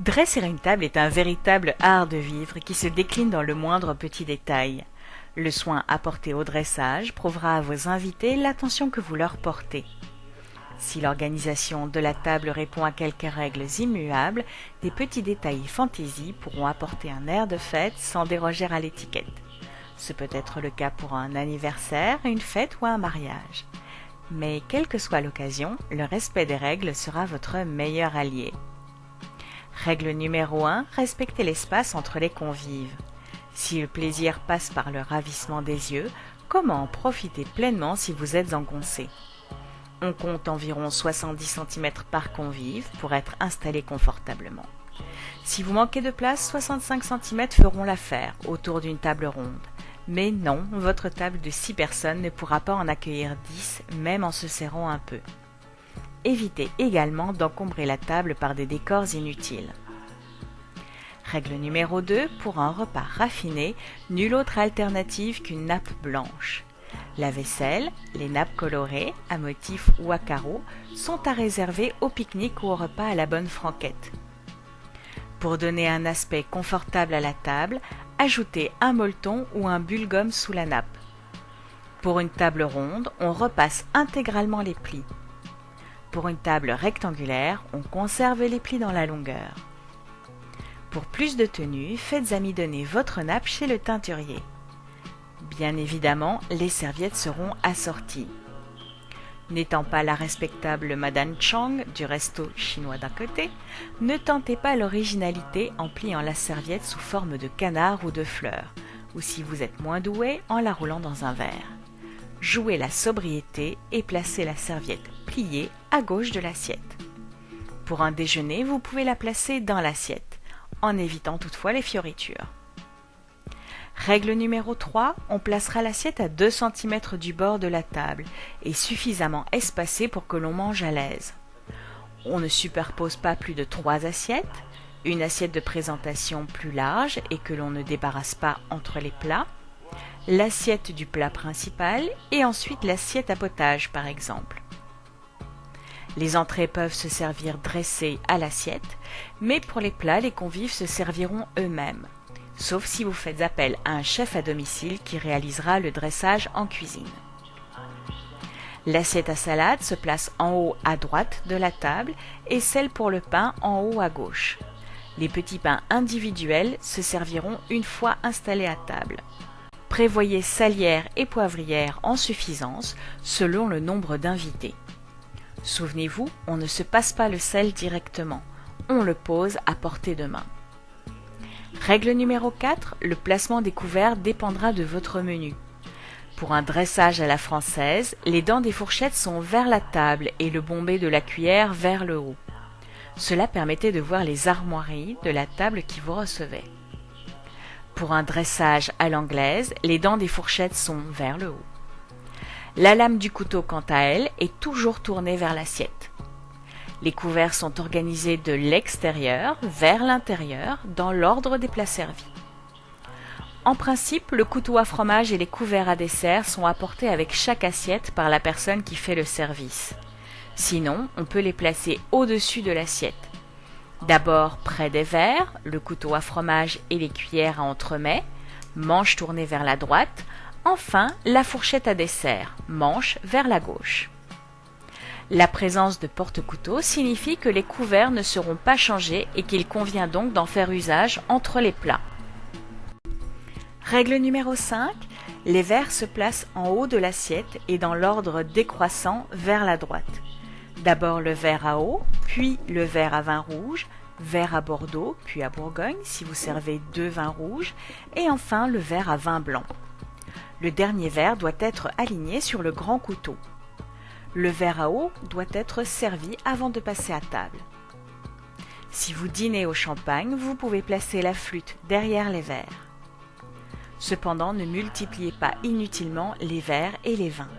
Dresser une table est un véritable art de vivre qui se décline dans le moindre petit détail. Le soin apporté au dressage prouvera à vos invités l'attention que vous leur portez. Si l'organisation de la table répond à quelques règles immuables, des petits détails fantaisie pourront apporter un air de fête sans déroger à l'étiquette. Ce peut être le cas pour un anniversaire, une fête ou un mariage. Mais quelle que soit l'occasion, le respect des règles sera votre meilleur allié. Règle numéro 1, respectez l'espace entre les convives. Si le plaisir passe par le ravissement des yeux, comment en profiter pleinement si vous êtes engoncé? On compte environ 70 cm par convive pour être installé confortablement. Si vous manquez de place, 65 cm feront l'affaire autour d'une table ronde. Mais non, votre table de 6 personnes ne pourra pas en accueillir 10, même en se serrant un peu. Évitez également d'encombrer la table par des décors inutiles. Règle numéro 2, pour un repas raffiné, nulle autre alternative qu'une nappe blanche. La vaisselle, les nappes colorées, à motifs ou à carreaux, sont à réserver au pique-nique ou au repas à la bonne franquette. Pour donner un aspect confortable à la table, ajoutez un molleton ou un bulle-gomme sous la nappe. Pour une table ronde, on repasse intégralement les plis. Pour une table rectangulaire, on conserve les plis dans la longueur. Pour plus de tenue, faites amidonner votre nappe chez le teinturier. Bien évidemment, les serviettes seront assorties. N'étant pas la respectable Madame Chang du resto chinois d'à côté, ne tentez pas l'originalité en pliant la serviette sous forme de canard ou de fleurs, ou si vous êtes moins doué, en la roulant dans un verre. Jouez la sobriété et placez la serviette pliée à gauche de l'assiette. Pour un déjeuner, vous pouvez la placer dans l'assiette, en évitant toutefois les fioritures. Règle numéro 3, on placera l'assiette à 2 cm du bord de la table et suffisamment espacée pour que l'on mange à l'aise. On ne superpose pas plus de 3 assiettes, une assiette de présentation plus large et que l'on ne débarrasse pas entre les plats, l'assiette du plat principal et ensuite l'assiette à potage par exemple. Les entrées peuvent se servir dressées à l'assiette, mais pour les plats, les convives se serviront eux-mêmes, sauf si vous faites appel à un chef à domicile qui réalisera le dressage en cuisine. L'assiette à salade se place en haut à droite de la table et celle pour le pain en haut à gauche. Les petits pains individuels se serviront une fois installés à table. Prévoyez salière et poivrière en suffisance selon le nombre d'invités. Souvenez-vous, on ne se passe pas le sel directement, on le pose à portée de main. Règle numéro 4, le placement des couverts dépendra de votre menu. Pour un dressage à la française, les dents des fourchettes sont vers la table et le bombé de la cuillère vers le haut. Cela permettait de voir les armoiries de la table qui vous recevait. Pour un dressage à l'anglaise, les dents des fourchettes sont vers le haut. La lame du couteau, quant à elle, est toujours tournée vers l'assiette. Les couverts sont organisés de l'extérieur vers l'intérieur dans l'ordre des plats servis. En principe, le couteau à fromage et les couverts à dessert sont apportés avec chaque assiette par la personne qui fait le service. Sinon, on peut les placer au-dessus de l'assiette. D'abord près des verres, le couteau à fromage et les cuillères à entremets, manche tournée vers la droite, enfin la fourchette à dessert, manche vers la gauche. La présence de porte-couteaux signifie que les couverts ne seront pas changés et qu'il convient donc d'en faire usage entre les plats. Règle numéro 5, les verres se placent en haut de l'assiette et dans l'ordre décroissant vers la droite. D'abord le verre à eau, puis le verre à vin rouge, verre à Bordeaux, puis à Bourgogne si vous servez 2 vins rouges, et enfin le verre à vin blanc. Le dernier verre doit être aligné sur le grand couteau. Le verre à eau doit être servi avant de passer à table. Si vous dînez au champagne, vous pouvez placer la flûte derrière les verres. Cependant, ne multipliez pas inutilement les verres et les vins.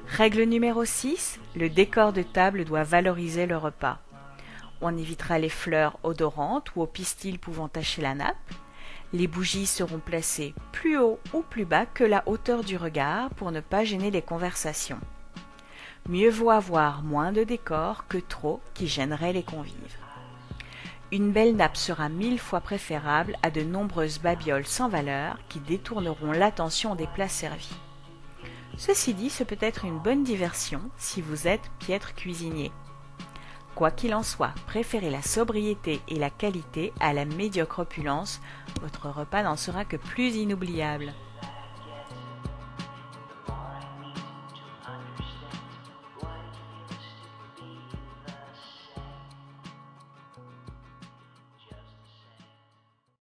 Règle numéro 6, le décor de table doit valoriser le repas. On évitera les fleurs odorantes ou aux pistils pouvant tacher la nappe. Les bougies seront placées plus haut ou plus bas que la hauteur du regard pour ne pas gêner les conversations. Mieux vaut avoir moins de décor que trop qui gênerait les convives. Une belle nappe sera 1000 fois préférable à de nombreuses babioles sans valeur qui détourneront l'attention des plats servis. Ceci dit, ce peut être une bonne diversion si vous êtes piètre cuisinier. Quoi qu'il en soit, préférez la sobriété et la qualité à la médiocre opulence, votre repas n'en sera que plus inoubliable.